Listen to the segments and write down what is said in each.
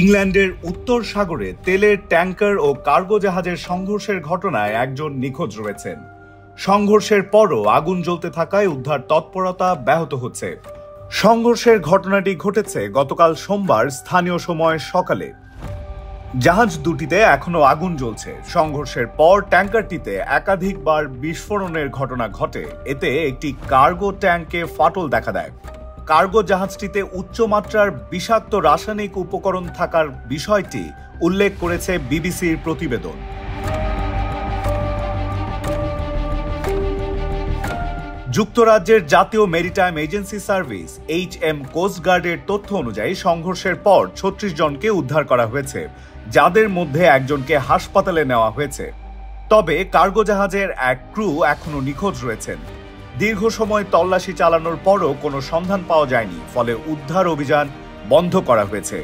ইংল্যান্ডের উত্তর সাগরে তেলের ট্যাঙ্কার ও কার্গো জাহাজের সংঘর্ষের ঘটনায় একজন নিখোঁজ রয়েছেন। সংঘর্ষের পরও আগুন জ্বলতে থাকায় উদ্ধার তৎপরতা ব্যাহত হচ্ছে। সংঘর্ষের ঘটনাটি ঘটেছে গতকাল সোমবার স্থানীয় সময় সকালে। জাহাজ দুটিতে এখনো আগুন জ্বলছে। সংঘর্ষের পর ট্যাঙ্কারটিতে একাধিকবার বিস্ফোরণের ঘটনা ঘটে। এতে একটি কার্গো ট্যাঙ্কে ফাটল দেখা দেয়। কার্গো জাহাজটিতে উচ্চমাত্রার বিষাক্ত রাসায়নিক উপকরণ থাকার বিষয়টি উল্লেখ করেছে বিবিসির প্রতিবেদন। যুক্তরাজ্যের জাতীয় মেরিটাইম এজেন্সি সার্ভিস HM কোস্টগার্ডের তথ্য অনুযায়ী সংঘর্ষের পর ৩৬ জনকে উদ্ধার করা হয়েছে, যাদের মধ্যে একজনকে হাসপাতালে নেওয়া হয়েছে। তবে কার্গো জাহাজের এক ক্রু এখনো নিখোঁজ রয়েছেন। দীর্ঘ সময় তল্লাশি চালানোর পরও কোনো সন্ধান পাওয়া যায়নি, ফলে উদ্ধার অভিযান বন্ধ করা হয়েছে।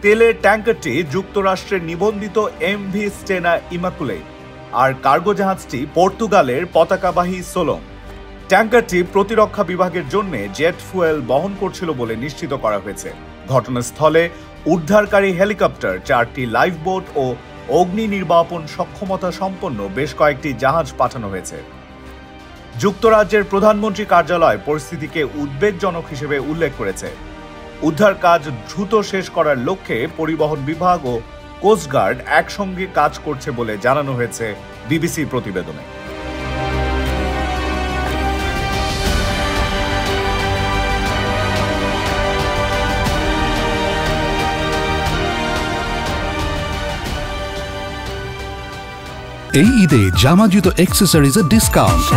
তেলের ট্যাঙ্কারটি যুক্তরাষ্ট্রের নিবন্ধিত MV স্টেনা ইমাকুলেট আর কার্গো জাহাজটি পর্তুগালের পতাকাবাহী সোলং। ট্যাঙ্কারটি প্রতিরক্ষা বিভাগের জন্য জেট ফুয়েল বহন করছিল বলে নিশ্চিত করা হয়েছে। ঘটনাস্থলে উদ্ধারকারী হেলিকপ্টার, 4টি লাইফবোট ও অগ্নি নির্বাপন সক্ষমতা সম্পন্ন বেশ কয়েকটি জাহাজ পাঠানো হয়েছে। যুক্তরাজ্যের প্রধানমন্ত্রী কার্যালয় পরিস্থিতিকে উদ্বেগজনক হিসেবে উল্লেখ করেছে। উদ্ধার কাজ দ্রুত শেষ করার লক্ষ্যে পরিবহন বিভাগ ও কোস্টগার্ড একসঙ্গে কাজ করছে বলে জানানো হয়েছে বিবিসি প্রতিবেদনে। এই ঈদে জামা জুতো অ্যাক্সেসরিজের ডিসকাউন্ট।